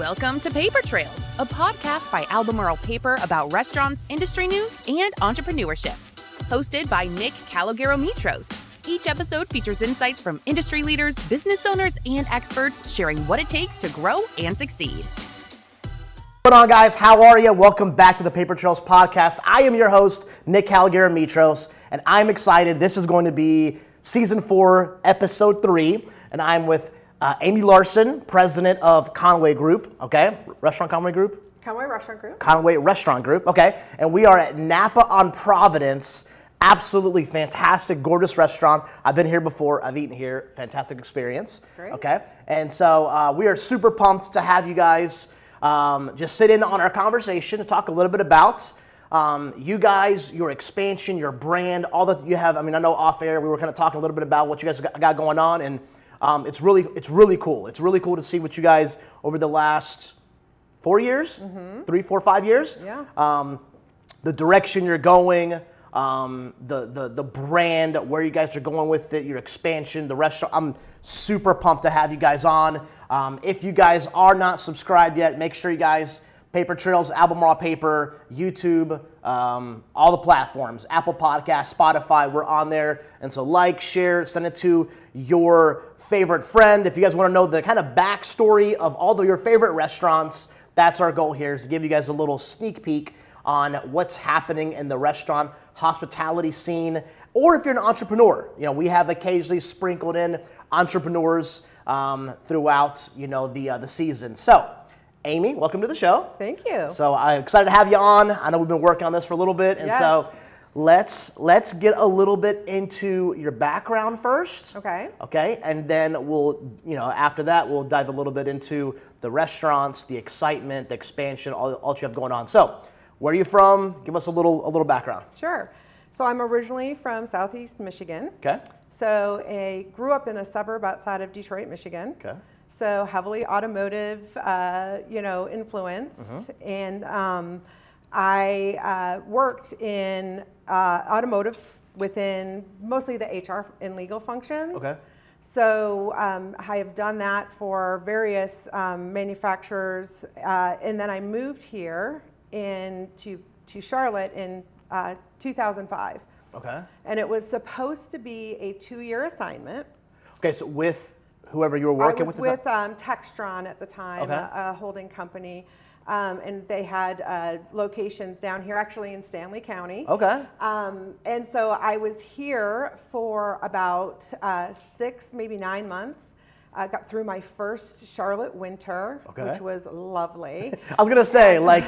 Welcome to Paper Trails, a podcast by Albemarle Paper about restaurants, industry news, and entrepreneurship. Hosted by Nick Kalogeromitros. Each episode features insights from industry leaders, business owners, and experts sharing what it takes to grow and succeed. What's going on, guys? How are you? Welcome back to the Paper Trails podcast. I am your host, Nick Kalogeromitros, and I'm excited. This is going to be Season 4, Episode 3, and I'm with Aimee Larson, president of Conway Group, okay? Conway Restaurant Group, okay? And we are at Napa on Providence. Absolutely fantastic, gorgeous restaurant. I've been here before. I've eaten here. Fantastic experience. Great. Okay? And so we are super pumped to have you guys just sit in on our conversation to talk a little bit about you guys, your expansion, your brand, all that you have. I mean, I know off air we were kind of talking a little bit about what you guys got going on, and it's really cool. It's really cool to see what you guys over the last 4 years, 3, 4, 5 years. Yeah. The direction you're going, the brand, where you guys are going with it, your expansion, the restaurant. I'm super pumped to have you guys on. If you guys are not subscribed yet, make sure you guys, Paper Trails, Albemarle Paper, YouTube, all the platforms, Apple Podcasts, Spotify, we're on there. And so like, share, send it to your favorite friend. If you guys want to know the kind of backstory of all of your favorite restaurants, that's our goal here, is to give you guys a little sneak peek on what's happening in the restaurant hospitality scene. Or if you're an entrepreneur, you know, we have occasionally sprinkled in entrepreneurs throughout, you know, the season. So, Aimee, welcome to the show. Thank you. So I'm excited to have you on. I know we've been working on this for a little bit, and so let's get a little bit into your background first. Okay, and then we'll, you know, after that we'll dive a little bit into the restaurants, the excitement, the expansion, all you have going on. So, where are you from? Give us a little background. sure. So I'm originally from Southeast Michigan. Okay. So I grew up in a suburb outside of Detroit, Michigan. Okay. So heavily automotive, influenced. And I worked in automotive within mostly the HR and legal functions. Okay. So I have done that for various manufacturers, and then I moved here to Charlotte in 2005. Okay. And it was supposed to be a 2-year assignment. Okay, so with whoever you were working with? I was with Textron at the time, Okay. a holding company, and they had locations down here, actually in Stanley County. Okay. And so I was here for about 6, maybe 9 months. I got through my first Charlotte winter, which was lovely. I was gonna say, like,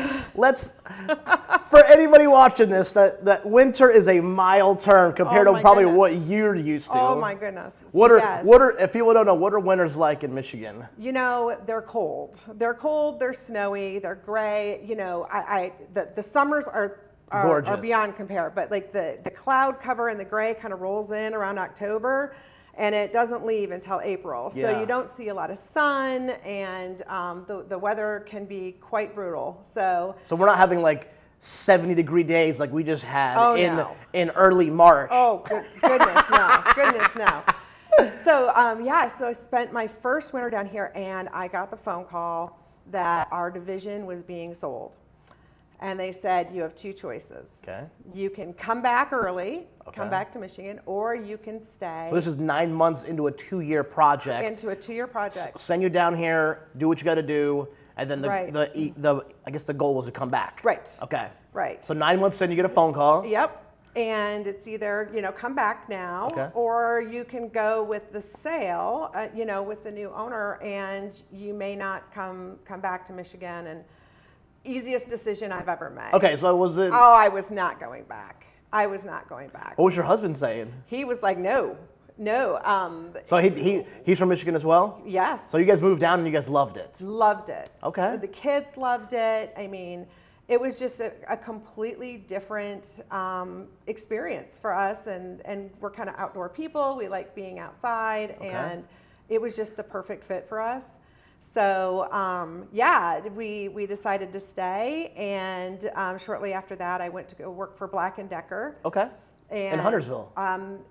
for anybody watching this, that winter is a mild term compared to probably what you're used to. Oh my goodness. What are if people don't know, what are winters like in Michigan? You know, they're cold. They're cold, they're snowy, they're gray. You know, the summers are beyond compare, but like the cloud cover and the gray kind of rolls in around October. And it doesn't leave until April. So you don't see a lot of sun, and the weather can be quite brutal. So we're not having like 70-degree days like we just had in early March. Oh, goodness, no. Goodness, no. So, so I spent my first winter down here, and I got the phone call that our division was being sold. And they said, you have 2 choices. Okay. You can come back early, come back to Michigan, or you can stay. So this is 9 months into a 2-year project. Into a 2-year project. Send you down here, do what you got to do, and then I guess the goal was to come back. Right. Okay. Right. So 9 months in, you get a phone call. Yep. And it's either, come back now, or you can go with the sale, with the new owner, and you may not come back to Michigan. And easiest decision I've ever made. Okay, so was it? Oh, I was not going back. What was your husband saying? He was like, no. So he's from Michigan as well? Yes. So you guys moved down and you guys loved it? Loved it. Okay. The kids loved it. I mean, it was just a completely different experience for us, and we're kind of outdoor people. We like being outside, and it was just the perfect fit for us. So we decided to stay, and shortly after that, I went to go work for Black & Decker. Okay. In Huntersville?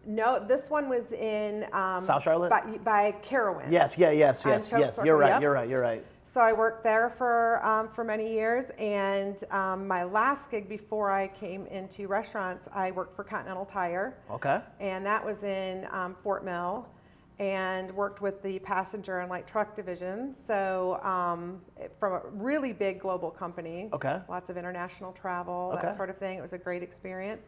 No, this one was in South Charlotte? By Carowinds. Yes. You're right. So I worked there for many years, and my last gig before I came into restaurants, I worked for Continental Tire. Okay. And that was in Fort Mill, and worked with the passenger and light truck division. So from a really big global company. Okay. Lots of international travel, Okay. that sort of thing. It was a great experience.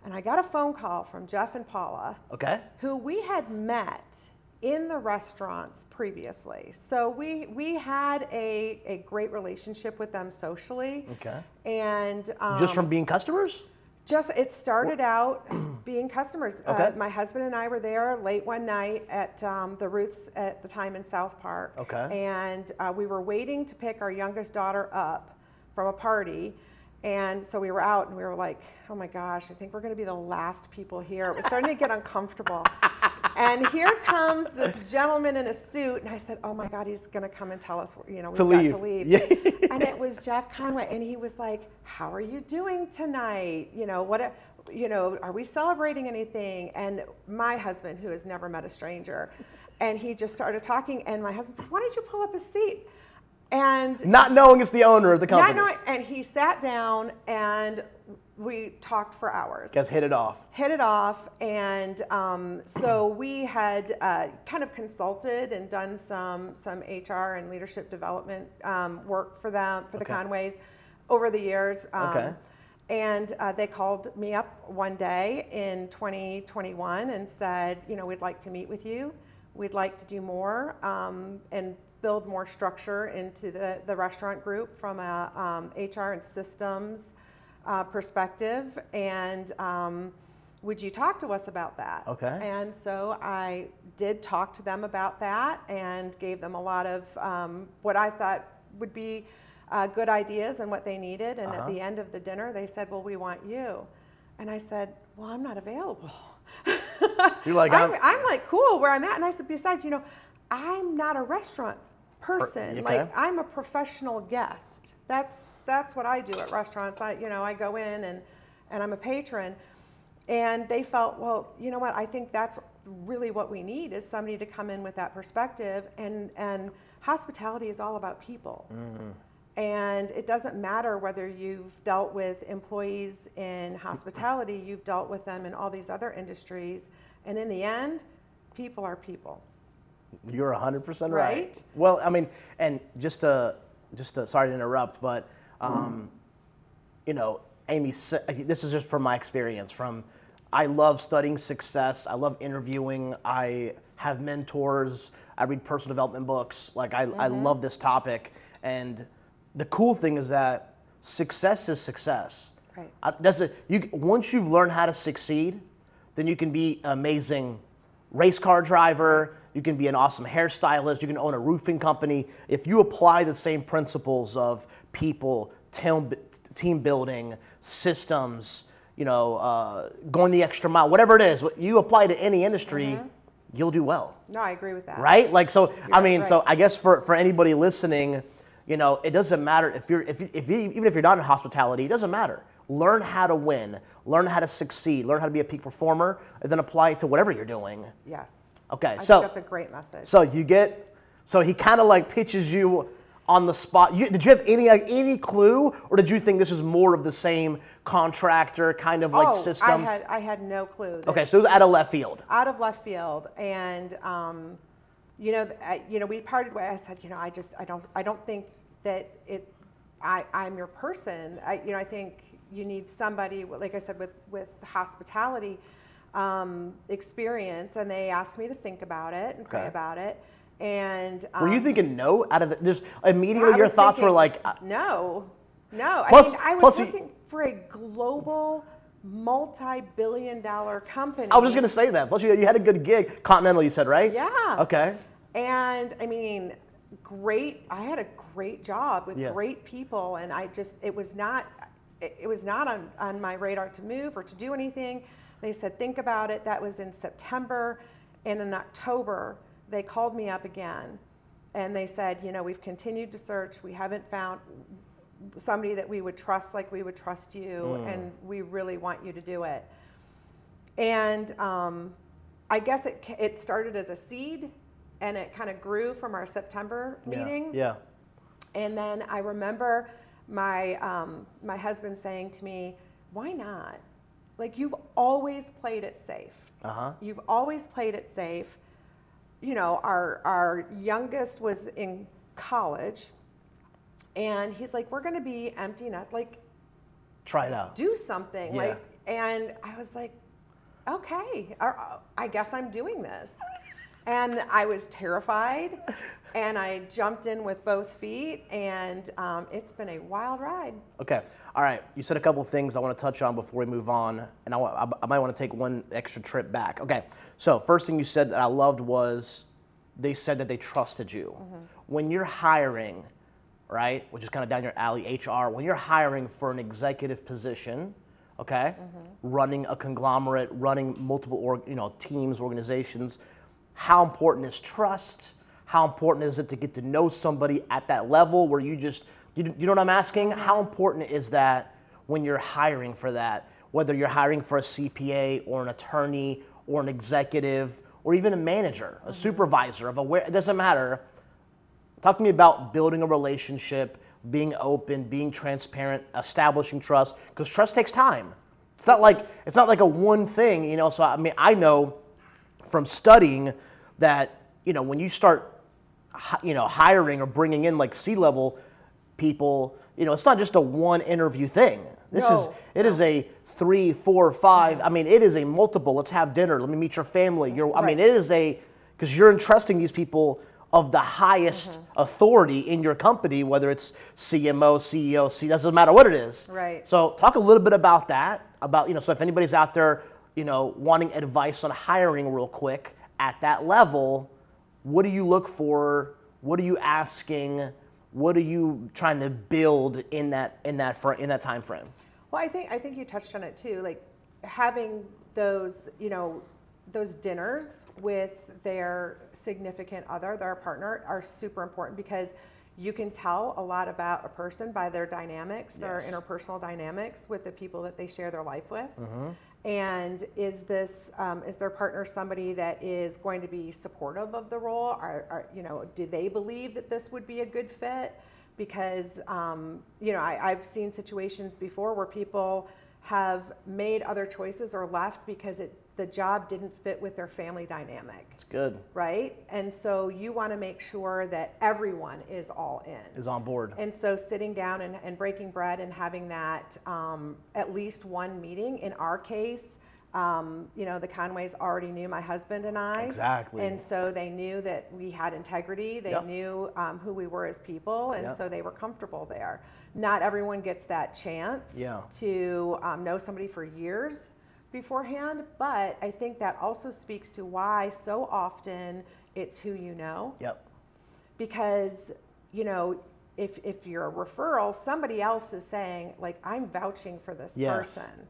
And I got a phone call from Jeff and Paula, Okay. who we had met in the restaurants previously. So we had a great relationship with them socially. Okay. And Just from being customers? it started out being customers. Okay. My husband and I were there late one night at the Ruth's at the time in South Park. Okay. And we were waiting to pick our youngest daughter up from a party. And so we were out and we were like, oh my gosh, I think we're going to be the last people here. It was starting to get uncomfortable. And here comes this gentleman in a suit. And I said, oh my God, he's going to come and tell us, we've got to leave. Yeah. And it was Jeff Conway. And he was like, how are you doing tonight? Are we celebrating anything? And my husband, who has never met a stranger, and he just started talking. And my husband says, why don't you pull up a seat? And not knowing it's the owner of the company. Not knowing, and he sat down and we talked for hours. Guys hit it off. And so we had kind of consulted and done some HR and leadership development work for them, for the Conways over the years. And they called me up one day in 2021 and said, we'd like to meet with you. We'd like to do more and build more structure into the restaurant group from a HR and systems perspective, and would you talk to us about that? Okay. And so I did talk to them about that and gave them a lot of what I thought would be good ideas and what they needed, and at the end of the dinner they said, well, we want you. And I said, well, I'm not available. You're like, I'm like, cool, where I'm at. And I said, besides, I'm not a restaurant person. Okay. Like, I'm a professional guest. That's what I do at restaurants. I go in and I'm a patron. And they felt, well, you know what? I think that's really what we need, is somebody to come in with that perspective. And hospitality is all about people. Mm-hmm. And it doesn't matter whether you've dealt with employees in hospitality, you've dealt with them in all these other industries. And in the end, people are people. You're 100% right. Right? Well, I mean, and just to sorry to interrupt, but Aimee, this is just from my experience. I love studying success. I love interviewing. I have mentors. I read personal development books. Like I love this topic. And the cool thing is that success is success. Right. Once you've learned how to succeed, then you can be an amazing race car driver. You can be an awesome hairstylist. You can own a roofing company. If you apply the same principles of people, team building, systems, going the extra mile, whatever it is, you apply to any industry, you'll do well. No, I agree with that. Right? Like, so, Right. So I guess for anybody listening, it doesn't matter even if you're not in hospitality, it doesn't matter. Learn how to win, learn how to succeed, learn how to be a peak performer, and then apply it to whatever you're doing. Yes. Okay, I think that's a great message. So he kind of like pitches you on the spot. Did you have any clue, or did you think this is more of the same contractor kind of like systems? I had no clue. Okay, so it was out of left field. Out of left field, and we parted ways. I said, I don't think that I'm your person. I think you need somebody, like I said, with hospitality experience, and they asked me to think about it and pray about it. And were you thinking no out of it? Just immediately your thoughts were like no. Plus, I was looking for a global, multi-billion-dollar company. I was just going to say that. Plus, you had a good gig, Continental. You said, right? Yeah. Okay. And I mean, great. I had a great job with great people, and it was not on my radar to move or to do anything. They said, think about it. That was in September. And in October, they called me up again. And they said, we've continued to search. We haven't found somebody that we would trust like we would trust you. And we really want you to do it. And I guess it started as a seed, and it kind of grew from our September meeting. Yeah. And then I remember my husband saying to me, "Why not? Like, you've always played it safe. You've always played it safe. You know, our youngest was in college, and he's like, we're going to be empty nest. Like, try it out. Do something. Yeah. Like, and I was like, okay, I guess I'm doing this." And I was terrified, and I jumped in with both feet, and it's been a wild ride. Okay. All right. You said a couple of things I want to touch on before we move on, and I might want to take one extra trip back. Okay. So first thing you said that I loved was they said that they trusted you. When you're hiring, right, which is kind of down your alley, HR, when you're hiring for an executive position, okay, running a conglomerate, running multiple teams, organizations, how important is trust? How important is it to get to know somebody at that level where you know what I'm asking? How important is that when you're hiring for that? Whether you're hiring for a CPA or an attorney or an executive or even a manager, a supervisor it doesn't matter. Talk to me about building a relationship, being open, being transparent, establishing trust, because trust takes time. It's not like a one thing, you know. So I mean, I know from studying that, you know, when you start, you know, hiring or bringing in like C-level people, you know, it's not just a one interview thing. It is a 3, 4, 5. I mean, it is a multiple. Let's have dinner. Let me meet your family. I mean, it is because you're entrusting these people of the highest authority in your company, whether it's CMO, CEO, doesn't matter what it is. Right. So talk a little bit about that, you know, so if anybody's out there, you know, wanting advice on hiring real quick at that level, what do you look for? What are you asking? What are you trying to build in that time frame? Well, I think you touched on it too. Like, having those, you know, those dinners with their significant other, their partner, are super important, because you can tell a lot about a person by their dynamics, their interpersonal dynamics with the people that they share their life with. And is their partner somebody that is going to be supportive of the role? You know, do they believe that this would be a good fit? Because you know, I've seen situations before where people have made other choices or left because the job didn't fit with their family dynamic. It's good. Right? And so you want to make sure that everyone is all in. Is on board. And so sitting down and breaking bread and having that at least one meeting. In our case, you know, the Conways already knew my husband and I. Exactly. And so they knew that we had integrity. They knew who we were as people, and so they were comfortable there. Not everyone gets that chance to know somebody for years beforehand, but I think that also speaks to why so often it's who you know. Because, you know, if you're a referral, somebody else is saying, like, I'm vouching for this person.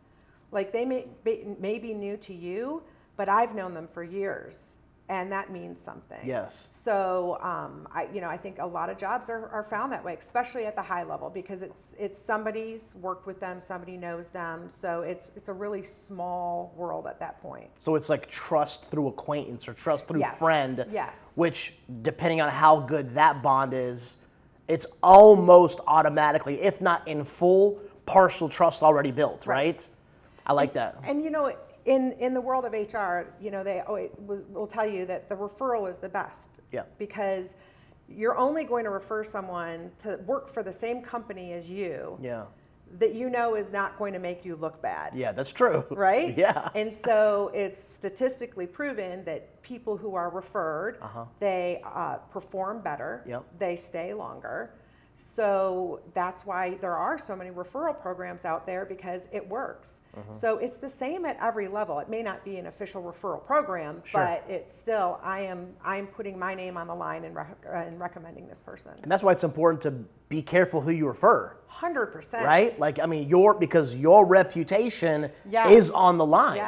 Like, they may be new to you, but I've known them for years, and that means something. So, I think a lot of jobs are found that way, especially at the high level, because it's somebody's worked with them, somebody knows them. So it's a really small world at that point. So it's like trust through acquaintance or trust through friend. Yes. Which, depending on how good that bond is, it's almost automatically, if not in full, partial trust already built, right? I like that. And you know, in the world of HR, you know, they will tell you that the referral is the best. Because you're only going to refer someone to work for the same company as you. That you know is not going to make you look bad. That's true. Right? And so it's statistically proven that people who are referred, they perform better. They stay longer. So that's why there are so many referral programs out there, because it works. So it's the same at every level. It may not be an official referral program, but it's still, I'm putting my name on the line and recommending this person. And that's why it's important to be careful who you refer. 100%. Right? Like, I mean, because your reputation is on the line.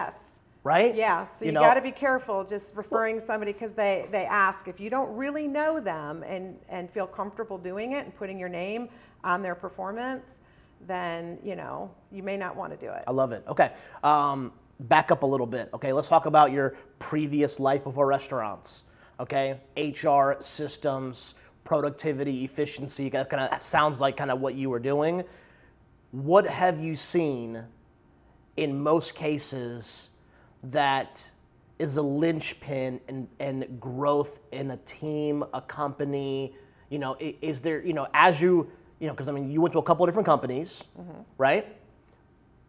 Right? So you got to be careful just referring somebody because they ask. If you don't really know them and feel comfortable doing it and putting your name on their performance, then, you know, you may not want to do it. I love it. Okay. back up a little bit. Okay, let's talk about your previous life before restaurants. Okay, HR, systems, productivity, efficiency. That kind of sounds like kind of what you were doing. What have you seen in most cases that is a linchpin in growth in a team, a company? You know, is there, you know, as you know, because I mean, you went to a couple of different companies, right?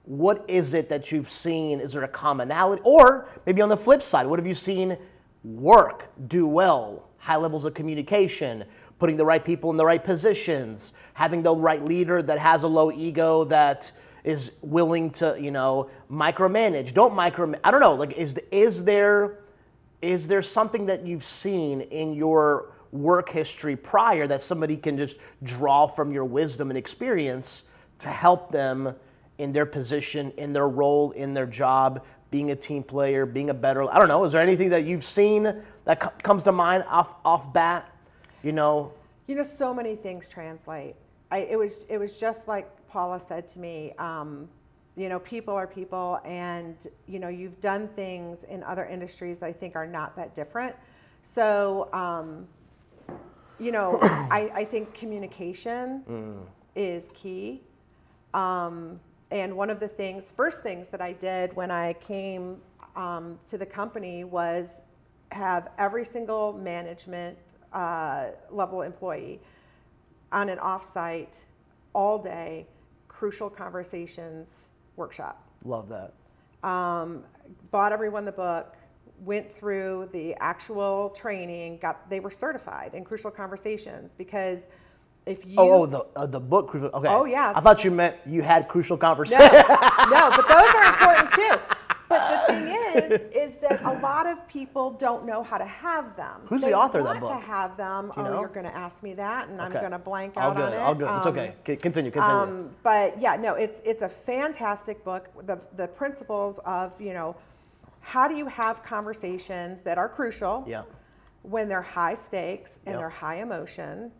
What is it that you've seen? Is there a commonality? Or maybe on the flip side, what have you seen work, do well, high levels of communication, putting the right people in the right positions, having the right leader that has a low ego, that is willing to, you know, micromanage, don't micromanage. I don't know, like, is there something that you've seen in your work history prior that somebody can just draw from your wisdom and experience to help them in their position, in their role, in their job, being a team player, being a better, I don't know, is there anything that you've seen that comes to mind off bat, you know? You know, so many things translate. It was just like Paula said to me, you know, people are people, and, you know, you've done things in other industries that I think are not that different. So, you know, I think communication is key. And one of the first things that I did when I came to the company was have every single management level employee on an offsite all day crucial conversations workshop. Love that. Bought everyone the book, went through the actual training, they were certified in crucial conversations, because if you... the book, Crucial, okay. Oh, yeah. I thought you meant you had crucial conversations. No, but those are important too. But the thing is that a lot of people don't know how to have them. Who's the author of that book? They want to have them. You know? You're going to ask me that, and I'm Okay. going to blank out on it. All good. It's okay. Continue. But yeah, no, it's a fantastic book. The principles of, you know, how do you have conversations that are crucial when they're high stakes and they're high emotion,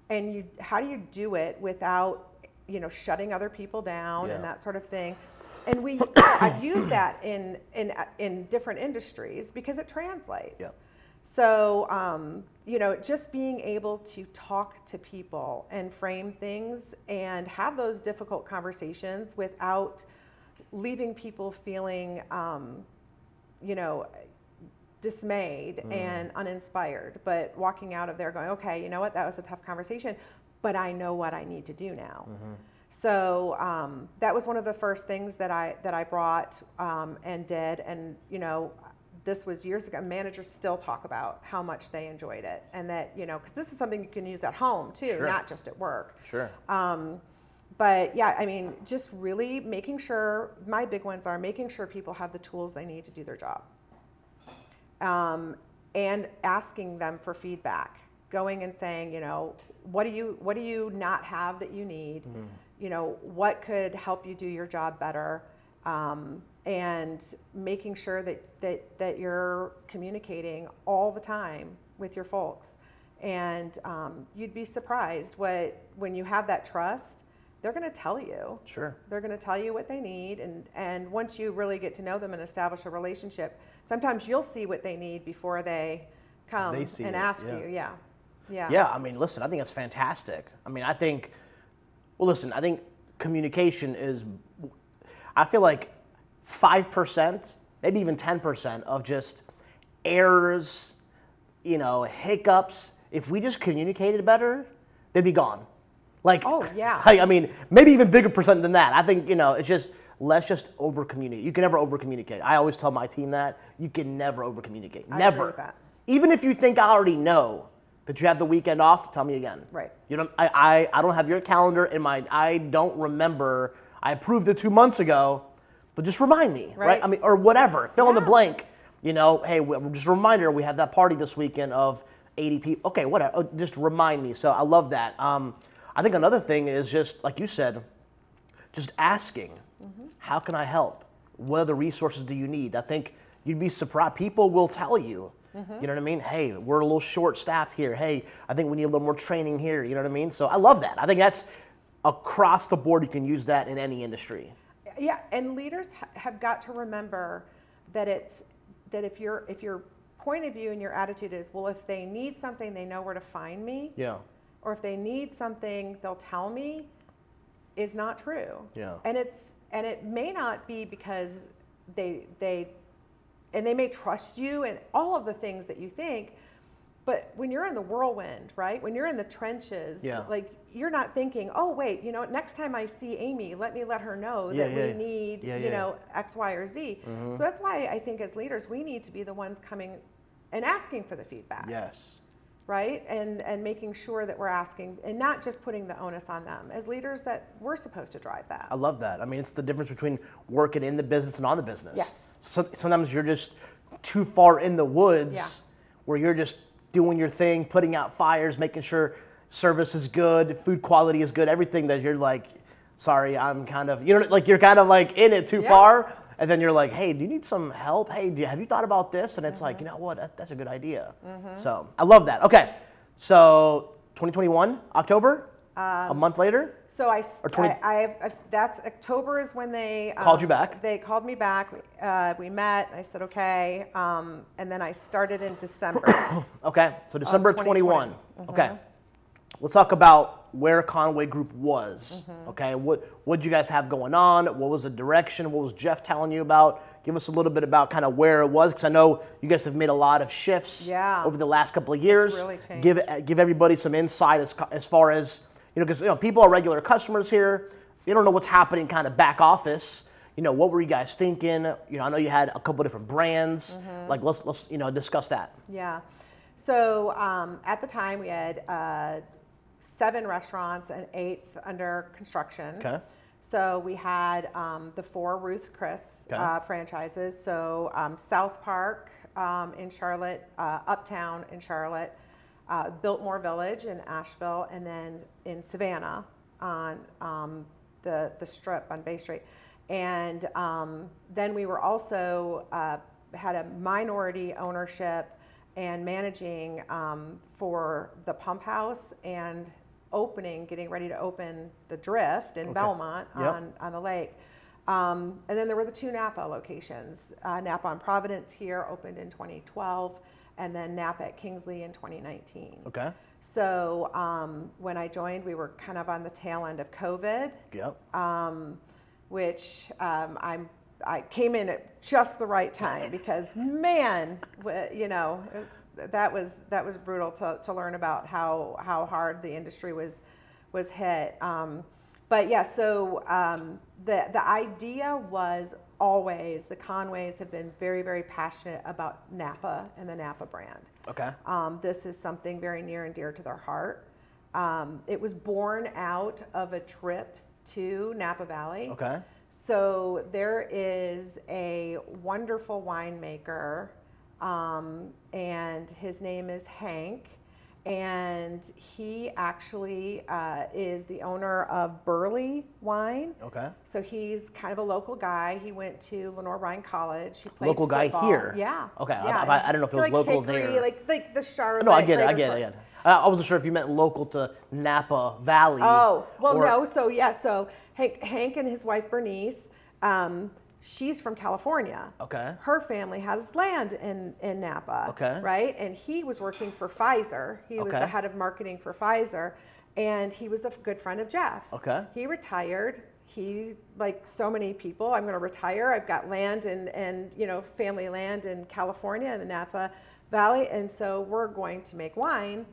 and how do you do it without, you know, shutting other people down and that sort of thing. And I've used that in different industries because it translates. Yeah. So, you know, just being able to talk to people and frame things and have those difficult conversations without leaving people feeling, you know, dismayed and uninspired, but walking out of there going, okay, you know what, that was a tough conversation, but I know what I need to do now. So that was one of the first things that I brought and did. And, you know, this was years ago. Managers still talk about how much they enjoyed it, and that, you know, because this is something you can use at home too, not just at work. Sure. But yeah, I mean, just really making sure, my big ones are making sure people have the tools they need to do their job. And asking them for feedback, going and saying, you know, what do you not have that you need? You know, what could help you do your job better? And making sure that you're communicating all the time with your folks. And you'd be surprised when you have that trust, they're going to tell you. Sure. They're going to tell you what they need. And once you really get to know them and establish a relationship, sometimes you'll see what they need before they come and ask you. Yeah. Yeah, I mean, listen, I think that's fantastic. I mean, I think communication is, I feel like 5%, maybe even 10% of just errors, you know, hiccups, if we just communicated better, they'd be gone. Like, I mean, maybe even bigger percent than that. I think, you know, it's just, let's just over-communicate. You can never over-communicate. I always tell my team that. You can never over-communicate. Never. I agree with that. Even if you think I already know that you have the weekend off, tell me again. Right. You know, I don't have your calendar in my, I don't remember, I approved it 2 months ago, but just remind me, right? I mean, or whatever, fill in the blank. You know, hey, just a reminder, we have that party this weekend of 80 people. Okay, whatever, just remind me. So I love that. I think another thing is just, like you said, just asking, how can I help? What other resources do you need? I think you'd be surprised. People will tell you. You know what I mean? Hey, we're a little short-staffed here. Hey, I think we need a little more training here. You know what I mean? So I love that. I think that's across the board. You can use that in any industry. Yeah, and leaders have got to remember that if your point of view and your attitude is, well, if they need something, they know where to find me. Yeah. Or if they need something, they'll tell me, is not true. Yeah. And it may not be because they may trust you and all of the things that you think, but when you're in the whirlwind, right? When you're in the trenches, like you're not thinking, oh wait, next time I see Aimee, let her know that we need, X, Y, or Z. Mm-hmm. So that's why I think as leaders, we need to be the ones coming and asking for the feedback. Yes. Right? And making sure that we're asking and not just putting the onus on them. As leaders, that we're supposed to drive that. I love that. I mean, it's the difference between working in the business and on the business. Yes. So, sometimes you're just too far in the woods where you're just doing your thing, putting out fires, making sure service is good, food quality is good, everything that you're like, sorry, I'm kind of, you're kind of like in it too far. And then you're like, hey, do you need some help? Hey, have you thought about this? And it's like, you know what, that's a good idea. So I love that. Okay, so 2021, October, a month later? So that's October is when they called you back. They called me back. We met. I said okay, and then I started in December. Okay, so December 21. Okay, let's talk about where Conway Group was. Okay, what did you guys have going on? What was the direction? What was Jeff telling you about? Give us a little bit about kind of where it was, because I know you guys have made a lot of shifts over the last couple of years. It's really changed. Give everybody some insight as far as, because people are regular customers here. They don't know what's happening kind of back office. What were you guys thinking? I know you had a couple different brands. Like let's discuss that. Yeah. So at the time we had 7 restaurants and 8 under construction. Okay. So we had the 4 Ruth's Chris franchises. So South Park in Charlotte, Uptown in Charlotte, Biltmore Village in Asheville, and then in Savannah on the Strip on Bay Street. And then we were also had a minority ownership and managing for the Pump House and getting ready to open the Drift in Belmont on the lake. And then there were the 2 Napa locations. Napa on Providence here opened in 2012, and then Napa at Kingsley in 2019. Okay. So when I joined, we were kind of on the tail end of COVID. Yep. Which I came in at just the right time because, man, that was brutal to learn about how hard the industry was hit. But yeah, so the idea was always the Conways have been very, very passionate about Napa and the Napa brand. Okay. This is something very near and dear to their heart. It was born out of a trip to Napa Valley. Okay. So there is a wonderful winemaker, and his name is Hank, and he actually is the owner of Burley Wine. Okay. So he's kind of a local guy. He went to Lenore Ryan College. He played local football. Guy here. Yeah. Okay. Yeah. I don't know if it was like local Hickory, there. Like the Charlotte. No, I get it. I wasn't sure if you meant local to Napa Valley. Oh, well, no. So yeah. So Hank and his wife Bernice. She's from California. Okay. Her family has land in Napa. Okay. Right? And he was working for Pfizer. He was the head of marketing for Pfizer. And he was a good friend of Jeff's. Okay. He retired. He, like so many people, I'm going to retire. I've got land and family land in California in the Napa Valley. And so we're going to make wine.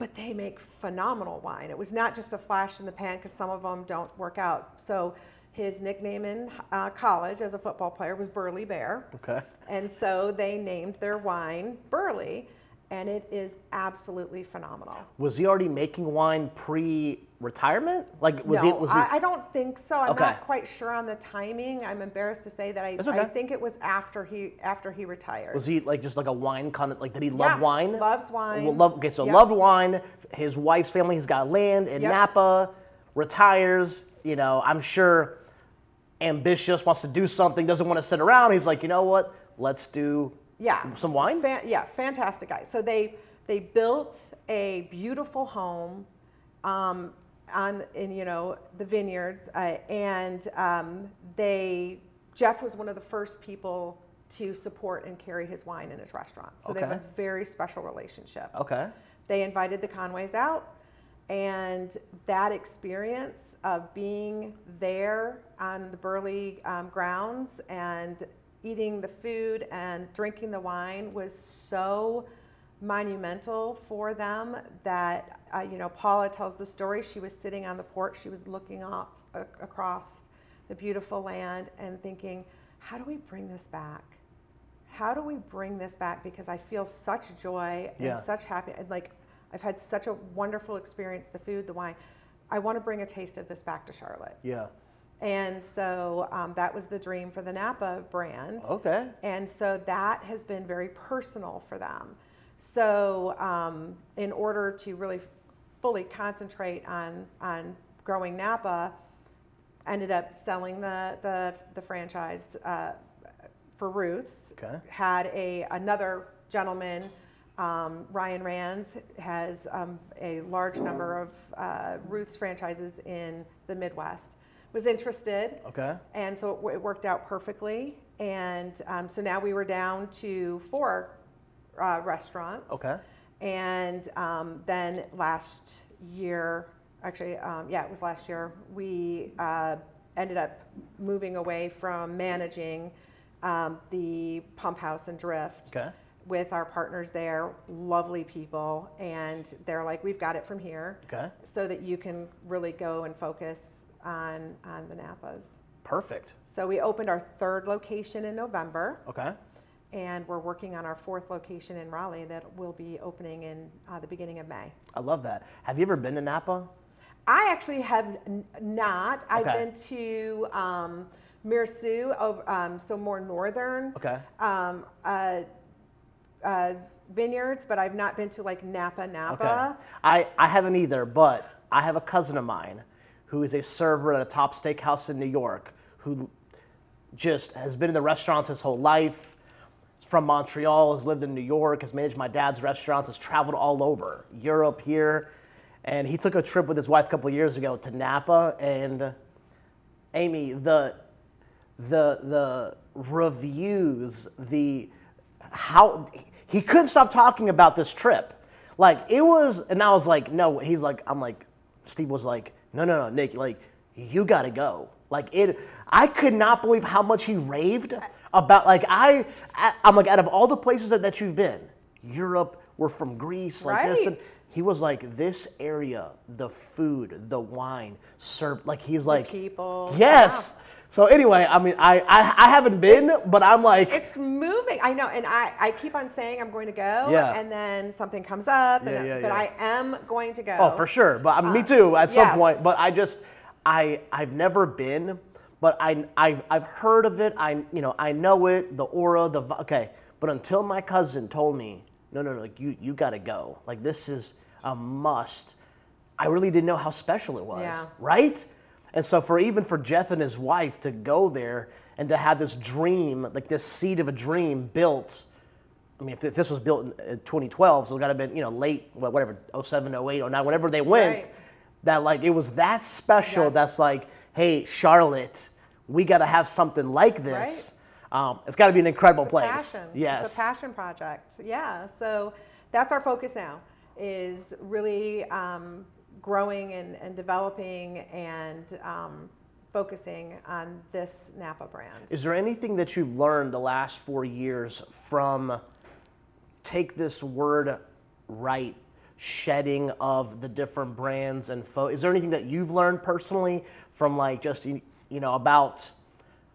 But they make phenomenal wine. It was not just a flash in the pan because some of them don't work out. So his nickname in college as a football player was Burley Bear. Okay. And so they named their wine Burley, and it is absolutely phenomenal. Was he already making wine pre-retirement? Was no, he? I don't think so. I'm not quite sure on the timing. I'm embarrassed to say that I think it was after he retired. Was he just like a wine kind of did he love wine? Loves wine. Loved wine. His wife's family has got land in Napa. Retires. I'm sure. Ambitious, wants to do something, doesn't want to sit around. He's like, you know what? Let's do some wine. Fantastic guy. So they built a beautiful home in the vineyards, and Jeff was one of the first people to support and carry his wine in his restaurant. So they have a very special relationship. Okay. They invited the Conways out, and that experience of being there on the Burley grounds and eating the food and drinking the wine was so monumental for them that, Paula tells the story. She was sitting on the porch. She was looking up across the beautiful land and thinking, how do we bring this back? How do we bring this back? Because I feel such joy and such happiness. Like, I've had such a wonderful experience, the food, the wine. I want to bring a taste of this back to Charlotte. Yeah. And so that was the dream for the Napa brand. Okay. And so that has been very personal for them. So in order to really fully concentrate on growing Napa, ended up selling the franchise for Ruth's. Okay. Had another gentleman, Ryan Rands, has a large number of Ruth's franchises in the Midwest. Was interested. Okay. And so it worked out perfectly. And so now we were down to 4 restaurants. Okay. And then last year, actually, it was last year, we ended up moving away from managing the Pump House and Drift. Okay. With our partners there, lovely people, and they're like, we've got it from here. Okay. So that you can really go and focus on the Napas. Perfect. So we opened our 3rd location in November. Okay. And we're working on our 4th location in Raleigh that will be opening in the beginning of May. I love that. Have you ever been to Napa? I actually have not. I've been to Miresu, so more northern vineyards, but I've not been to like Napa. Okay. I haven't either, but I have a cousin of mine who is a server at a top steakhouse in New York who just has been in the restaurants his whole life. He's from Montreal, has lived in New York, has managed my dad's restaurants, has traveled all over Europe here. And he took a trip with his wife a couple of years ago to Napa, and Aimee, the reviews, how he couldn't stop talking about this trip. Like it was, and I was like, no, Steve was like, no, Nick, like you gotta go. Like I could not believe how much he raved about, like I'm like, out of all the places that you've been, Europe, we're from Greece, like this. And he was like, this area, the food, the wine, served, like he's like, the people. Yes. Yeah. So anyway, I mean, I haven't been, but I'm like. It's moving. I know, and I keep on saying I'm going to go, and then something comes up, but I am going to go. Oh, for sure. But me too, at some point. But I've never been, but I've heard of it. I know it, the aura, But until my cousin told me, no, like you got to go. Like this is a must. I really didn't know how special it was, right? And so for Jeff and his wife to go there and to have this dream, like this seed of a dream built. I mean, if this was built in 2012, so it got to have been, late, whatever, 07, 08, 09, whenever they went, that like it was that special. Yes. That's like, hey, Charlotte, we got to have something like this. Right. It's got to be an incredible place. Passion. Yes. It's a passion project. Yeah. So that's our focus now, is really growing and developing and focusing on this Napa brand. Is there anything that you've learned the last 4 years from, take this word right, shedding of the different brands and is there anything that you've learned personally from like just, about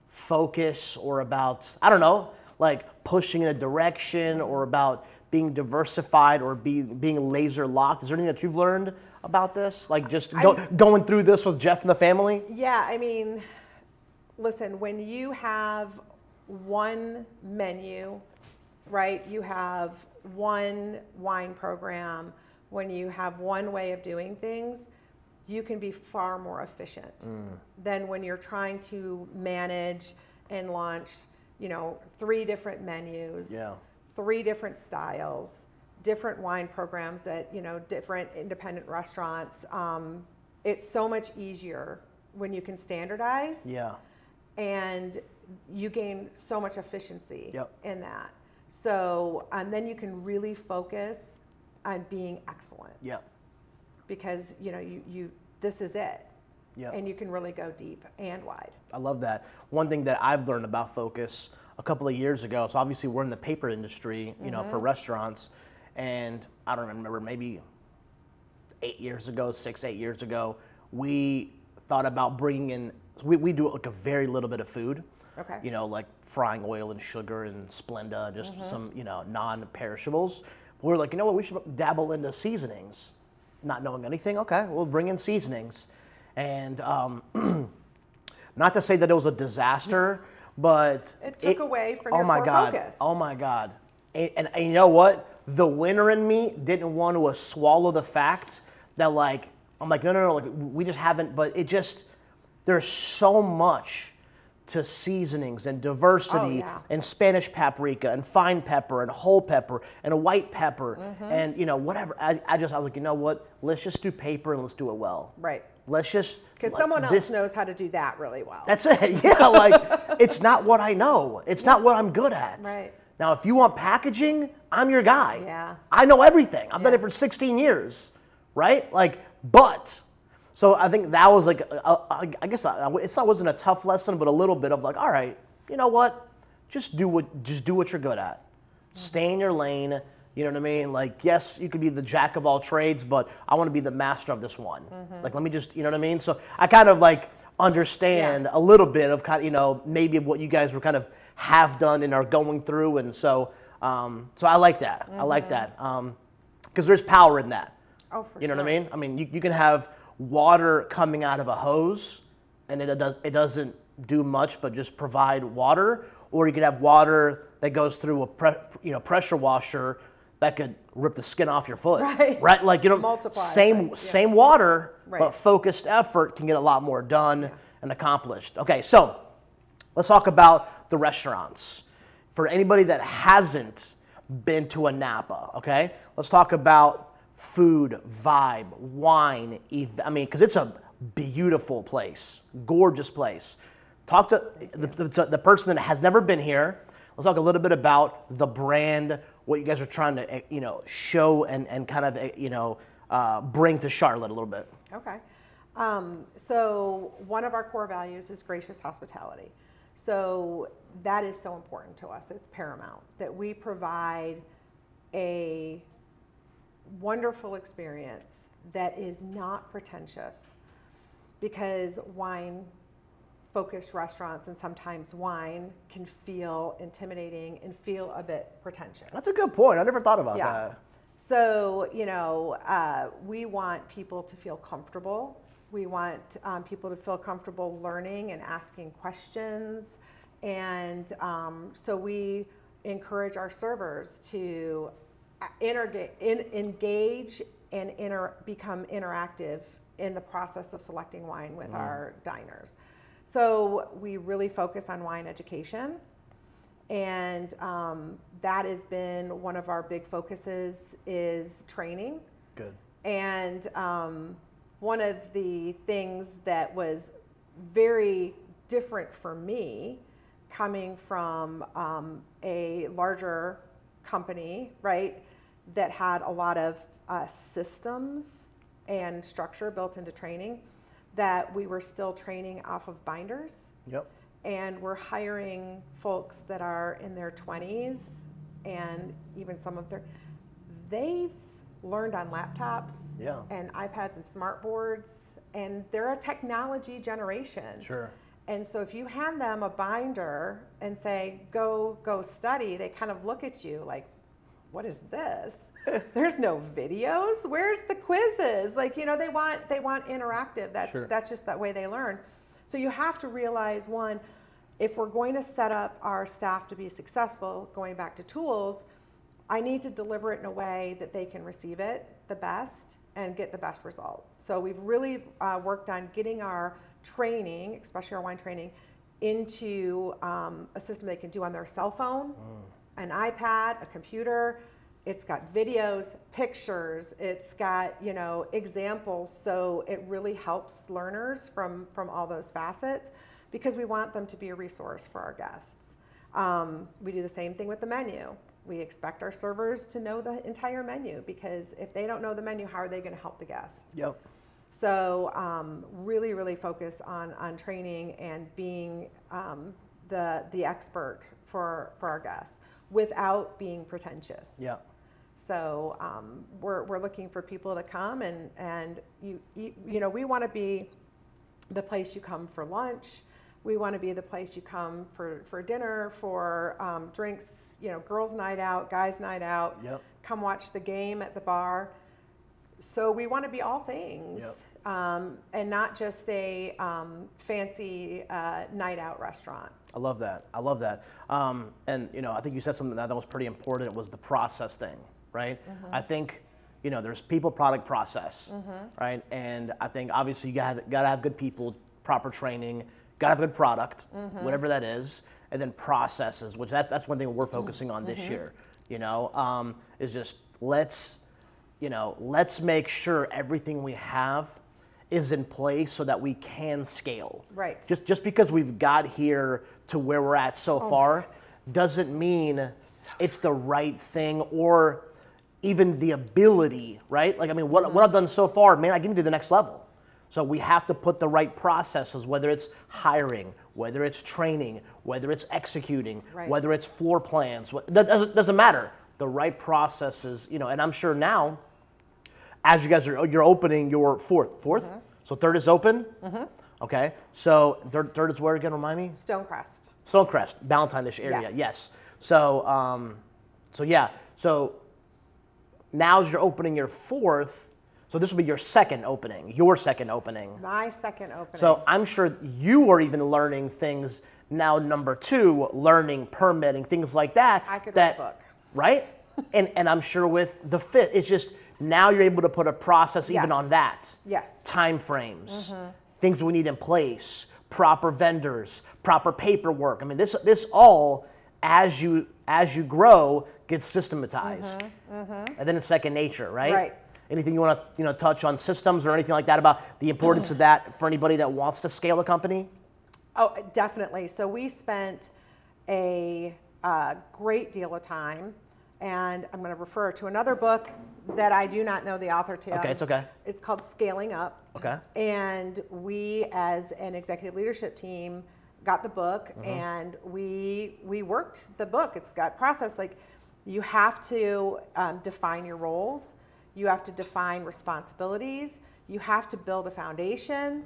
focus or about, I don't know, like pushing in a direction or about being diversified or being laser locked? Is there anything that you've learned about this? Like just going through this with Jeff and the family? Yeah, I mean, listen, when you have one menu, right, you have one wine program, when you have one way of doing things, you can be far more efficient than when you're trying to manage and launch, 3 different menus, 3 different styles, different wine programs at, different independent restaurants. it's so much easier when you can standardize. Yeah. And you gain so much efficiency Yep. in that. So, and then you can really focus on being excellent. Yeah. Because, you know, you this is it. Yeah. And you can really go deep and wide. I love that. One thing that I've learned about focus a couple of years ago, so obviously we're in the paper industry, you know, for restaurants, and I don't remember, maybe 8 years ago, 8 years ago, we thought about bringing in, we do like a very little bit of food. Okay. You know, like frying oil and sugar and Splenda, just some, you know, non-perishables. We're like, you know what, we should dabble into seasonings. Not knowing anything, okay, we'll bring in seasonings. And not to say that it was a disaster, but It took away from your my core God, focus. oh my God. And you know what? The winner in me didn't want to swallow the fact that, like, I'm like, no, like, we just haven't, but it just, there's so much to seasonings and diversity and Spanish paprika and fine pepper and whole pepper and a white pepper and, you know, whatever. I was like, you know what? Let's just do paper and let's do it well. Right. Let's just. Because someone else knows how to do that really well. That's it. Yeah, like, it's not what I know. It's not what I'm good at. Right. Now, if you want packaging, I'm your guy. Yeah. I know everything. I've done it for 16 years, right? Like, but. So I think that was like, I guess it wasn't a tough lesson, but a little bit of like, all right, you know what? Just do what you're good at. Stay in your lane. You know what I mean? Like, yes, you could be the jack of all trades, but I want to be the master of this one. Like, let me just, you know what I mean? So I kind of like understand a little bit of kind of, you know, maybe what you guys were kind of have done and are going through. And so I like that. I like that. Because there's power in that. Oh, for sure. You know what I mean? I mean, you can have water coming out of a hose and it doesn't do much but just provide water, or you could have water that goes through a pressure washer that could rip the skin off your foot. Right? Like, you know, multiply, same water, but focused effort can get a lot more done and accomplished. Okay, so let's talk about the restaurants. For anybody that hasn't been to a Napa, okay? Let's talk about food, vibe, wine, I mean, because it's a beautiful place, gorgeous place. Talk to the person that has never been here. Let's talk a little bit about the brand, what you guys are trying to, you know, show and kind of, you know, bring to Charlotte a little bit. Okay. So one of our core values is gracious hospitality. So that is so important to us. It's paramount that we provide a wonderful experience that is not pretentious, because wine focused restaurants and sometimes wine can feel intimidating and feel a bit pretentious. That's a good point. I never thought about that. So, you know, we want people to feel comfortable. We want people to feel comfortable learning and asking questions. And so we encourage our servers to engage and become interactive in the process of selecting wine with our diners. So we really focus on wine education, and that has been one of our big focuses is training. Good. And one of the things that was very different for me, coming from a larger company, right, that had a lot of systems and structure built into training, that we were still training off of binders. Yep. And we're hiring folks that are in their 20s and even some of they've learned on laptops and iPads and smart boards, and they're a technology generation. Sure. And so if you hand them a binder and say, go study, they kind of look at you like, what is this? There's no videos. Where's the quizzes? Like, you know, they want interactive. That's just that way they learn. So you have to realize, one, if we're going to set up our staff to be successful, going back to tools, I need to deliver it in a way that they can receive it the best and get the best result. So we've really worked on getting our training, especially our wine training, into a system they can do on their cell phone, an iPad, a computer, It's got videos, pictures, it's got, you know, examples. So it really helps learners from all those facets, because we want them to be a resource for our guests. We do the same thing with the menu. We expect our servers to know the entire menu, because if they don't know the menu, how are they going to help the guest? Yep. So really, really focus on training and being the expert for our guests without being pretentious. Yeah. So we're looking for people to come and you know, we want to be the place you come for lunch. We want to be the place you come for dinner, for drinks, you know, girls' night out, guys' night out. Yep. Come watch the game at the bar. So we want to be all things, Yep. And not just a fancy night out restaurant. I love that. I love that. And you know, I think you said something that was pretty important. It was the process thing, right? I think, you know, there's people, product, process, right? And I think obviously you gotta have good people, proper training, gotta have good product, whatever that is, and then processes, which that's one thing we're focusing on this year. You know, is just let's make sure everything we have is in place so that we can scale. Right. Just because we've got here to where we're at so far doesn't mean it's the right thing or even the ability, right? Like, I mean, what I've done so far, man, I can do the next level. So we have to put the right processes, whether it's hiring, whether it's training, whether it's executing, whether it's floor plans, doesn't matter. The right processes, you know, and I'm sure now, as you guys you're opening your fourth, so third is open. Okay, so third is where again? Remind me. Stonecrest, Valentine-ish area. Yes. So so now as you're opening your fourth, so this will be your second opening. My second opening. So I'm sure you are even learning things now. Number two, learning, permitting, things like that. I could write a book. Right? and I'm sure with the fifth, it's just now you're able to put a process even on that. Yes. Time frames, things we need in place, proper vendors, proper paperwork. I mean, this all, as you grow, gets systematized. And then it's second nature, right? Right. Anything you want to touch on systems or anything like that about the importance of that for anybody that wants to scale a company? Oh, definitely. So we spent a great deal of time, and I'm going to refer to another book that I do not know the author to. Okay, it's okay. It's called Scaling Up. Okay. And we, as an executive leadership team, got the book and we worked the book. It's got process. Like, you have to define your roles. You have to define responsibilities. You have to build a foundation.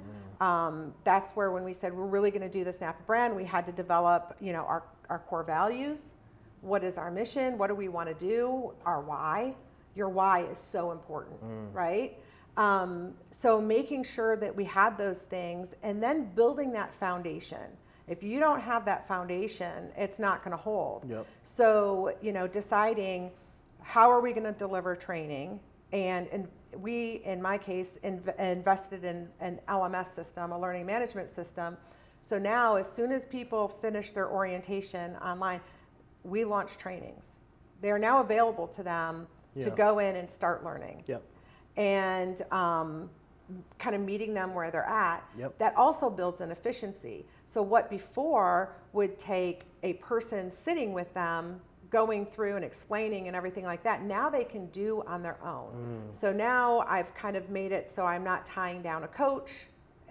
That's where, when we said we're really going to do this Napa brand, we had to develop, you know, our core values. What is our mission? What do we want to do? Our why. Your why is so important, right? So making sure that we had those things and then building that foundation. If you don't have that foundation, it's not going to hold. Yep. So, you know, deciding how are we going to deliver training, and we, in my case, invested in an LMS system, a learning management system. So now, as soon as people finish their orientation online, we launch trainings. They are now available to them to go in and start learning. Yep. And kind of meeting them where they're at. Yep. That also builds an efficiency. So what before would take a person sitting with them, going through and explaining and everything like that, now they can do on their own. So now I've kind of made it so I'm not tying down a coach,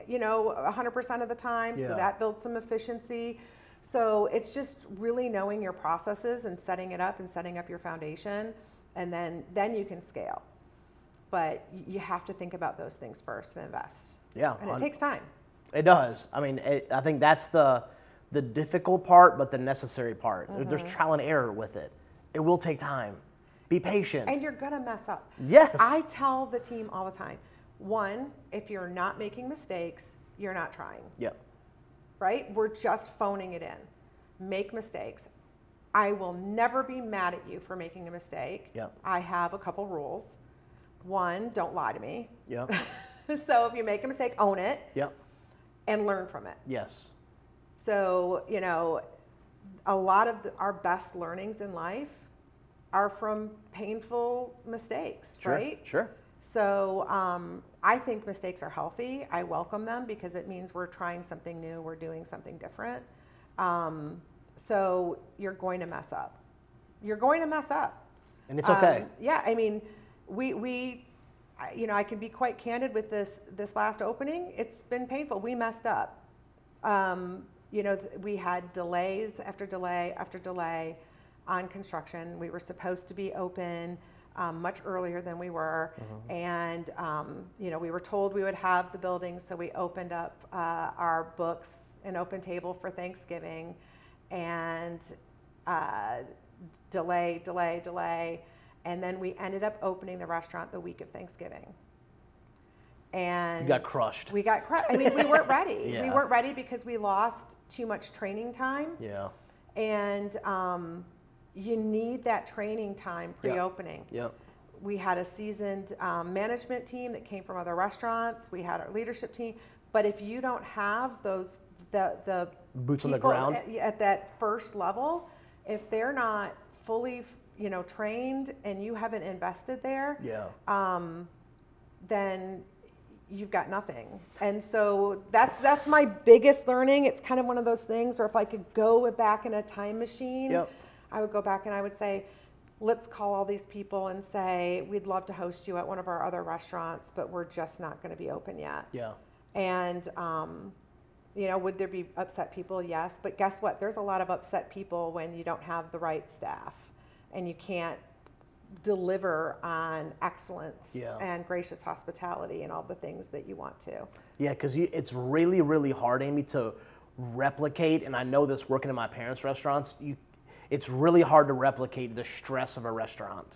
you know, 100% of the time. So that builds some efficiency. So it's just really knowing your processes and setting it up and setting up your foundation, and then you can scale. But you have to think about those things first and invest. Yeah. And it takes time. It does. I mean, I think that's the difficult part, but the necessary part. There's trial and error with it. It will take time. Be patient. And you're gonna mess up. Yes. I tell the team all the time, one, if you're not making mistakes, you're not trying. Yep. Right? We're just phoning it in. Make mistakes. I will never be mad at you for making a mistake. Yep. I have a couple rules. One, don't lie to me. Yep. So if you make a mistake, own it. Yep. And learn from it. Yes. So, you know, a lot of our best learnings in life are from painful mistakes, Sure, right? Sure. So I think mistakes are healthy. I welcome them because it means we're trying something new, we're doing something different. So you're going to mess up. You're going to mess up. And it's okay. Yeah, I mean, I can be quite candid with this last opening. It's been painful. We messed up. We had delays after delay after delay on construction. We were supposed to be open much earlier than we were. And, we were told we would have the building, so we opened up our books and open table for Thanksgiving, and delay. And then we ended up opening the restaurant the week of Thanksgiving. And you got crushed. We got crushed. I mean, we weren't ready. Yeah. We weren't ready because we lost too much training time. Yeah. And you need that training time pre-opening. Yep. We had a seasoned management team that came from other restaurants. We had our leadership team. But if you don't have the boots on the ground at that first level, if they're not fully trained and you haven't invested there, then you've got nothing. And so that's my biggest learning. It's kind of one of those things where if I could go back in a time machine, I would go back and I would say, let's call all these people and say, we'd love to host you at one of our other restaurants, but we're just not going to be open yet. Yeah. And would there be upset people? Yes. But guess what? There's a lot of upset people when you don't have the right staff and you can't deliver on excellence and gracious hospitality and all the things that you want to. Yeah, because it's really, really hard, Aimee, to replicate, and I know this working in my parents' restaurants, it's really hard to replicate the stress of a restaurant,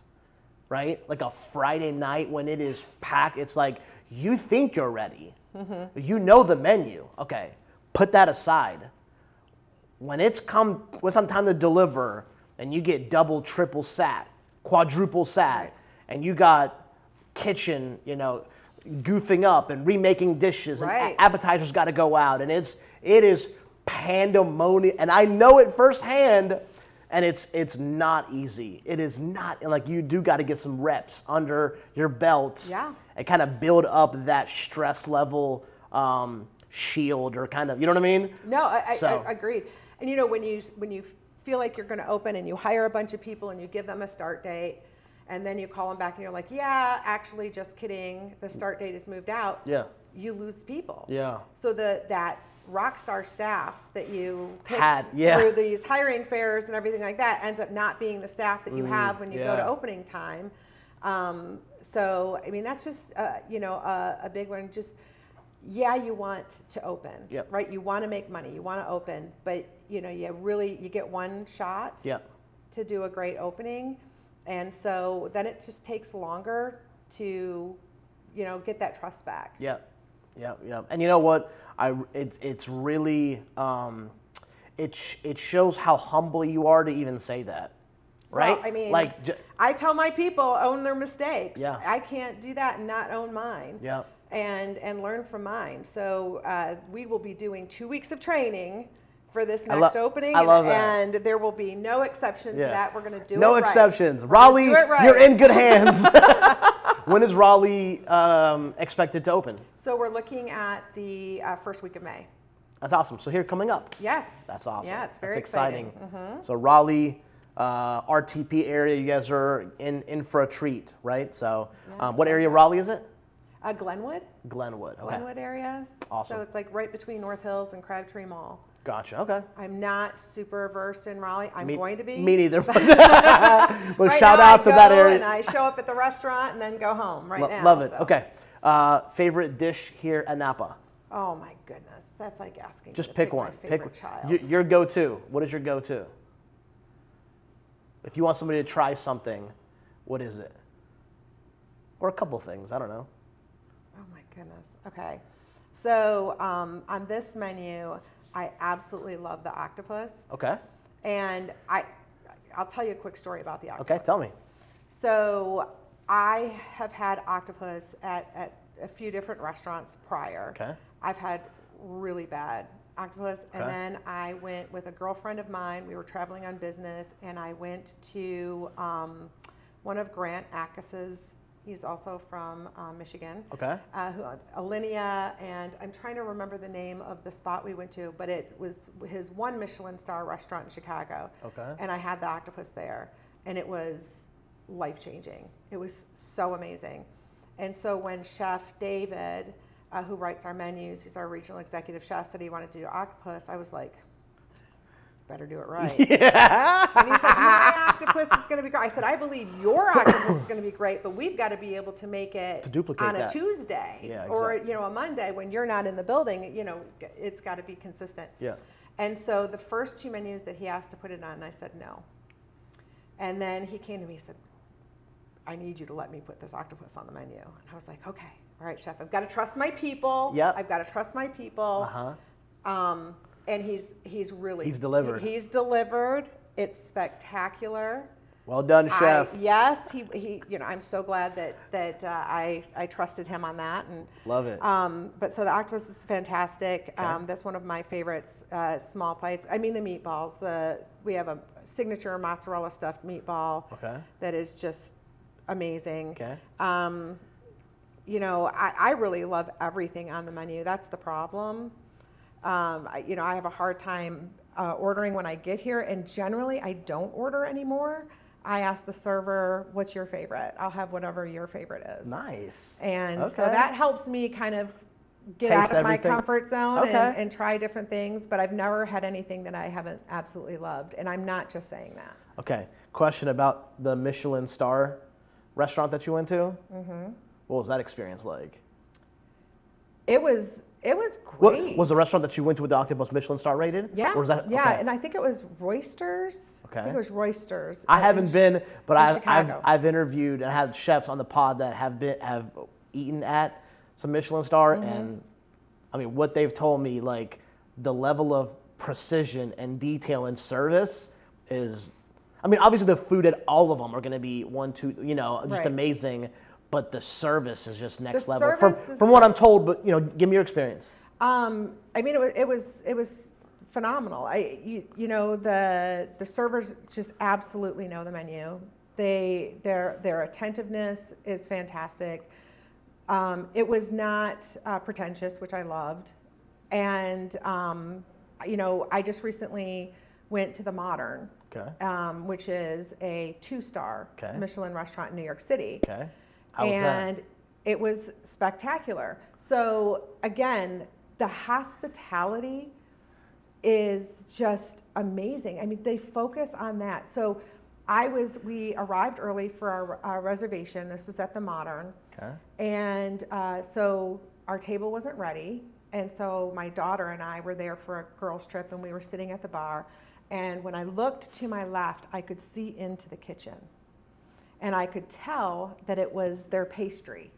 right? Like a Friday night when it is packed, it's like you think you're ready. You know the menu. Okay, put that aside. When it's time to deliver and you get double, triple sat, quadruple sat, and you got kitchen, goofing up and remaking dishes, and appetizers got to go out, and it is pandemonium, and I know it firsthand, and it's not easy. It is not, like, you do got to get some reps under your belt and kind of build up that stress level shield, or kind of, you know what I mean? No, I agreed. And when you feel like you're going to open and you hire a bunch of people and you give them a start date, and then you call them back and you're like, yeah, actually, just kidding, the start date is moved out. Yeah. You lose people. Yeah. So that rock star staff that you picked through these hiring fairs and everything like that ends up not being the staff that you have when you go to opening time. So, I mean, that's just, a big learning. Just, you want to open, right? You want to make money, you want to open, but you get one shot to do a great opening. And so then it just takes longer to, get that trust back. Yeah. And you know what? It's really, it shows how humble you are to even say that. Right? Well, I mean, I tell my people, own their mistakes. Yeah. I can't do that and not own mine. Yeah. And learn from mine. So we will be doing 2 weeks of training for this next opening. I love that. And there will be no exception to that. We're going to do no exceptions. Raleigh, you're in good hands. When is Raleigh expected to open? So we're looking at the first week of May. That's awesome. So here coming up. Yes. That's awesome. Yeah, it's very exciting. Mm-hmm. So Raleigh, RTP area, you guys are in for a treat, right? So what area of Raleigh is it? Glenwood. Glenwood. Okay. Glenwood area. Awesome. So it's like right between North Hills and Crabtree Mall. Gotcha. Okay. I'm not super versed in Raleigh. I'm going to be. Me neither. But right shout out to that area. And I show up at the restaurant and then go home now. Love it. So. Okay. Favorite dish here at Napa? Oh my goodness, that's like asking. Just pick one. My favorite child. Your go-to. What is your go-to? If you want somebody to try something, what is it? Or a couple things. I don't know. Oh my goodness. Okay. So on this menu, I absolutely love the octopus. Okay. And I'll tell you a quick story about the octopus. Okay, tell me. So I have had octopus at a few different restaurants prior. Okay. I've had really bad octopus. And then I went with a girlfriend of mine. We were traveling on business, and I went to one of Grant Ackes's. He's also from Michigan. Okay. Alinea, and I'm trying to remember the name of the spot we went to, but it was his one Michelin star restaurant in Chicago. Okay. And I had the octopus there, and it was life-changing. It was so amazing. And so when Chef David, who writes our menus, he's our regional executive chef, said he wanted to do octopus, I was like, better do it right. Yeah. And he's like, my octopus is going to be great. I said, I believe your octopus is going to be great, but we've got to be able to make it on a Tuesday or a Monday when you're not in the building. It's got to be consistent. Yeah. And so the first 2 menus that he asked to put it on, I said no. And then he came to me and said, I need you to let me put this octopus on the menu. And I was like, okay, all right, chef, I've got to trust my people. Yep. I've got to trust my people. And he's delivered. He's delivered. It's spectacular. Well done, chef. Yes, he. I'm so glad that I trusted him on that. And love it. But so the octopus is fantastic. Okay. That's one of my favorites. Small plates. I mean the meatballs. We have a signature mozzarella stuffed meatball. Okay. That is just amazing. Okay. I really love everything on the menu. That's the problem. I have a hard time ordering when I get here, and generally I don't order anymore. I ask the server, what's your favorite? I'll have whatever your favorite is. Nice. And so that helps me kind of get out of my comfort zone and try different things, but I've never had anything that I haven't absolutely loved, and I'm not just saying that. Okay. Question about the Michelin star restaurant that you went to. What was that experience like? It was great. What was the restaurant that you went to with the octopus Michelin star rated? Yeah. Or was that, and I think it was Roysters. Okay. I think it was Roysters. I haven't been, but I've interviewed and had chefs on the pod that have eaten at some Michelin star, and I mean what they've told me, like the level of precision and detail and service is. I mean, obviously the food at all of them are going to be just amazing. But the service is just next level from what I'm told. But give me your experience. I mean, it was phenomenal. The servers just absolutely know the menu. Their attentiveness is fantastic. It was not pretentious, which I loved, and I just recently went to the Modern, which is a 2-star Michelin restaurant in New York City. Okay. How was that? It was spectacular. So again, the hospitality is just amazing. I mean, they focus on that. So we arrived early for our reservation. This is at the Modern. Okay. And so our table wasn't ready. And so my daughter and I were there for a girls' trip, and we were sitting at the bar. And when I looked to my left, I could see into the kitchen. And I could tell that it was their pastry,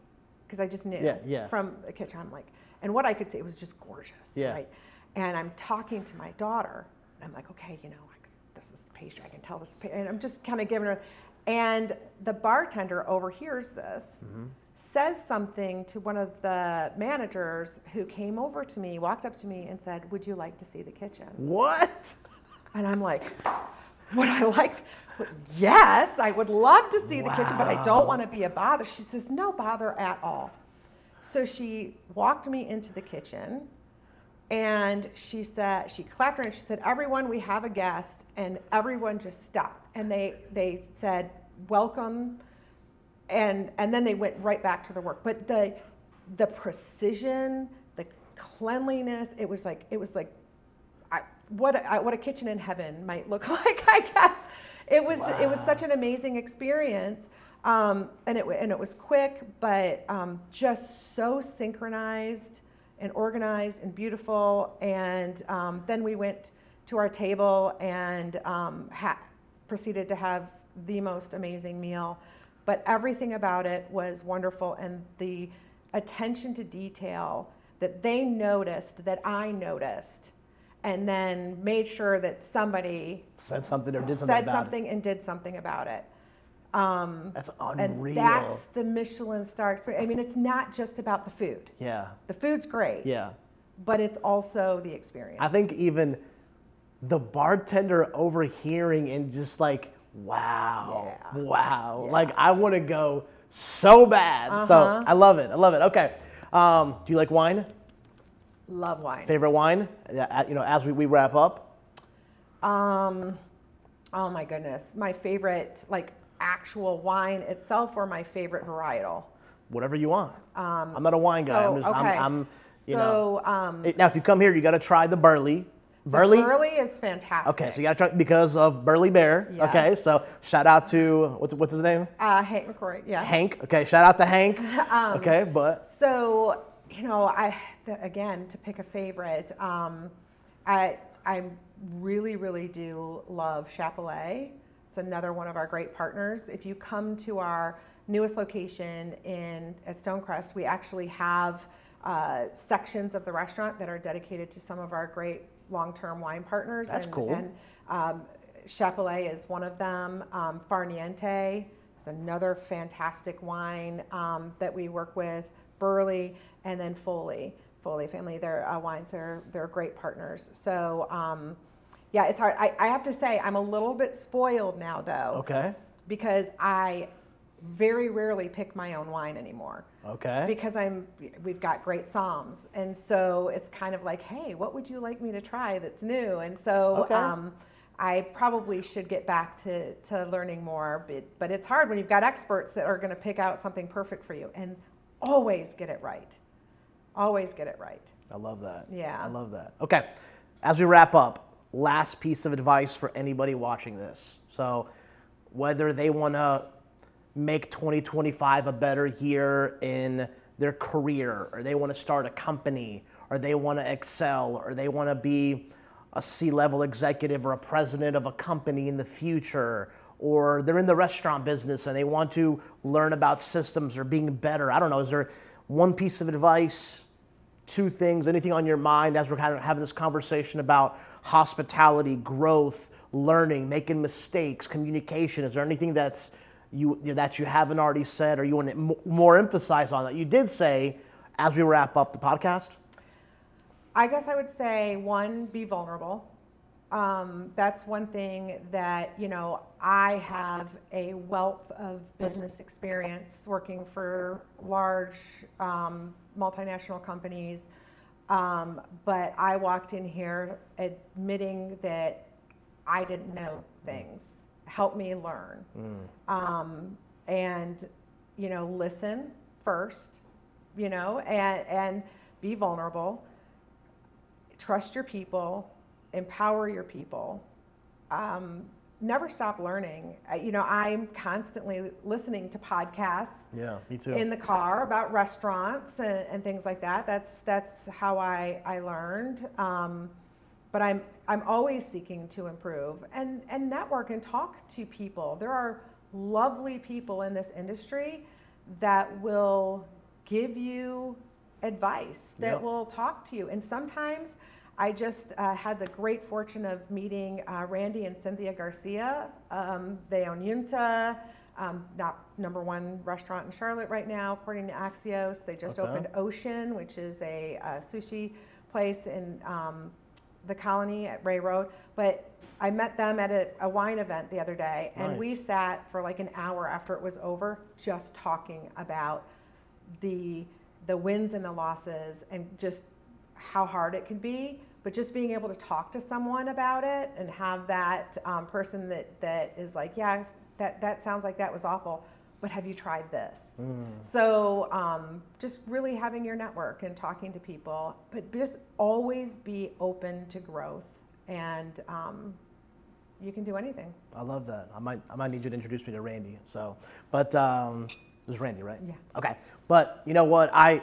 because I just knew from the kitchen. I'm like, and what I could see, it was just gorgeous, right? And I'm talking to my daughter, and I'm like, okay, this is pastry. I can tell this, and I'm just kind of giving her. And the bartender overhears this, says something to one of the managers who came over to me, walked up to me, and said, "Would you like to see the kitchen?" What? And I'm like, would I like? Yes, I would love to see the kitchen, but I don't want to be a bother. She says, no bother at all. So she walked me into the kitchen, and she clapped her, and she said, everyone, we have a guest, and everyone just stopped. And they said, welcome, and then they went right back to their work. But the precision, the cleanliness, it was like what a kitchen in heaven might look like, I guess. It was such an amazing experience, and it was quick, but just so synchronized and organized and beautiful. And then we went to our table and proceeded to have the most amazing meal. But everything about it was wonderful, and the attention to detail that they noticed, that I noticed, and then made sure that somebody said something or did something and did something about it. That's unreal. And that's the Michelin star experience. I mean, it's not just about the food. Yeah. The food's great. Yeah. but it's also the experience. I think even the bartender overhearing and just like, wow. Yeah. Like I want to go so bad. So I love it. Okay. Do you like wine? Love wine. Favorite wine? As we wrap up. Oh my goodness. My favorite, like actual wine itself, or my favorite varietal? Whatever you want. I'm not a wine guy. Now if you come here, you got to try the Burley. Burley is fantastic. Okay, so you got to try because of Burley Bear. Yes. Okay, so shout out to what's his name? Hank McCrory. Yeah. Hank. Okay, shout out to Hank. Okay, but so again, to pick a favorite, I really do love Chapelet. It's another one of our great partners. If you come to our newest location at Stonecrest, we actually have sections of the restaurant that are dedicated to some of our great long-term wine partners. That's cool. And Chapelet is one of them. Farniente is another fantastic wine that we work with. Burley, and then Foley family. Their wines, they're great partners. So yeah, it's hard. I have to say I'm a little bit spoiled now though. Okay. Because I very rarely pick my own wine anymore. Okay. Because we've got great somms, and so it's kind of like, hey, what would you like me to try that's new? And so I probably should get back to learning more, but it's hard when you've got experts that are going to pick out something perfect for you, and always get it right. Always get it right. I love that. Yeah. I love that. Okay, as we wrap up, last piece of advice for anybody watching this. So whether they want to make 2025 a better year in their career, or they want to start a company, or they want to excel, or they want to be a C-level executive or a president of a company in the future, or they're in the restaurant business and they want to learn about systems or being better. I don't know, is there one piece of advice, two things, anything on your mind as we're kind of having this conversation about hospitality, growth, learning, making mistakes, communication? Is there anything that you haven't already said, or you want to more emphasize on that you did say as we wrap up the podcast? I guess I would say, one, be vulnerable. That's one thing that, I have a wealth of business experience working for large multinational companies, but I walked in here admitting that I didn't know things. Help me learn. And listen first, and be vulnerable. Trust your people, empower your people. Never stop learning. I'm constantly listening to podcasts. Yeah, me too. In the car about restaurants and things like that. That's how I learned. But I'm always seeking to improve and network and talk to people. There are lovely people in this industry that will give you advice, that will talk to you. And sometimes I just had the great fortune of meeting Randy and Cynthia Garcia. They own Yunta, not #1 restaurant in Charlotte right now, according to Axios. They just opened Ocean, which is a sushi place in the Colony at Ray Road. But I met them at a wine event the other day, and we sat for like an hour after it was over just talking about the wins and the losses and just how hard it can be, but just being able to talk to someone about it and have that person that is like, yeah, that sounds like that was awful, but have you tried this? So just really having your network and talking to people, but just always be open to growth, and you can do anything. I love that. I might need you to introduce me to Randy. So, but it was Randy, right? Yeah. Okay. But you know what? I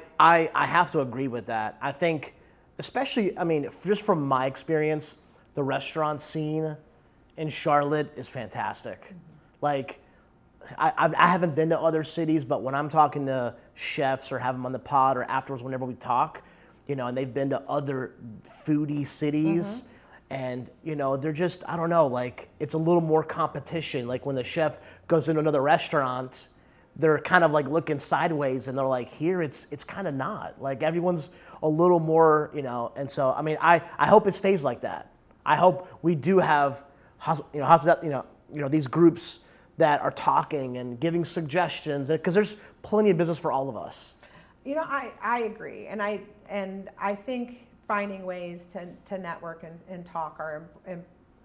have to agree with that. I think, especially, just from my experience, the restaurant scene in Charlotte is fantastic. Mm-hmm. Like, I haven't been to other cities, but when I'm talking to chefs or have them on the pod or afterwards, whenever we talk, and they've been to other foodie cities, and they're just, I don't know, like, it's a little more competition. Like when the chef goes into another restaurant, they're kind of like looking sideways, and they're like, here it's kind of not. Like everyone's a little more, you know, and so I mean, I hope it stays like that. I hope we do have, these groups that are talking and giving suggestions, because there's plenty of business for all of us. You know, I agree, and I think finding ways to network and talk are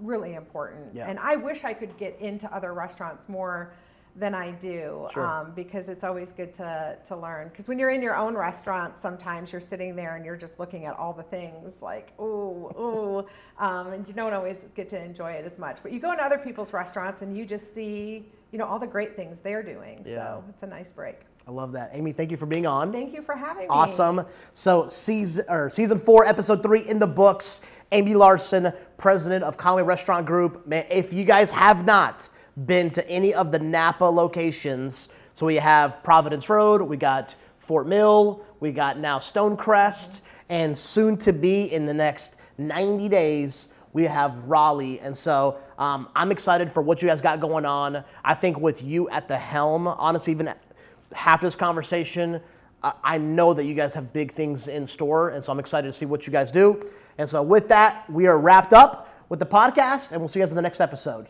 really important. Yeah. And I wish I could get into other restaurants more than I do, Sure. because it's always good to learn. Because when you're in your own restaurant, sometimes you're sitting there and you're just looking at all the things like, and you don't always get to enjoy it as much. But you go into other people's restaurants and you just see, you know, all the great things they're doing. Yeah. So it's a nice break. I love that. Aimee, thank you for being on. Thank you for having me. Awesome. So season 4, episode 3 in the books. Aimee Larson, president of Conway Restaurant Group. Man, if you guys have not been to any of the Napa locations, so we have Providence Road, we got Fort Mill, we got now Stonecrest, and soon to be in the next 90 days, we have Raleigh. And so I'm excited for what you guys got going on. I think with you at the helm, honestly, even after this conversation, I know that you guys have big things in store, and so I'm excited to see what you guys do. And so with that, we are wrapped up with the podcast, and we'll see you guys in the next episode.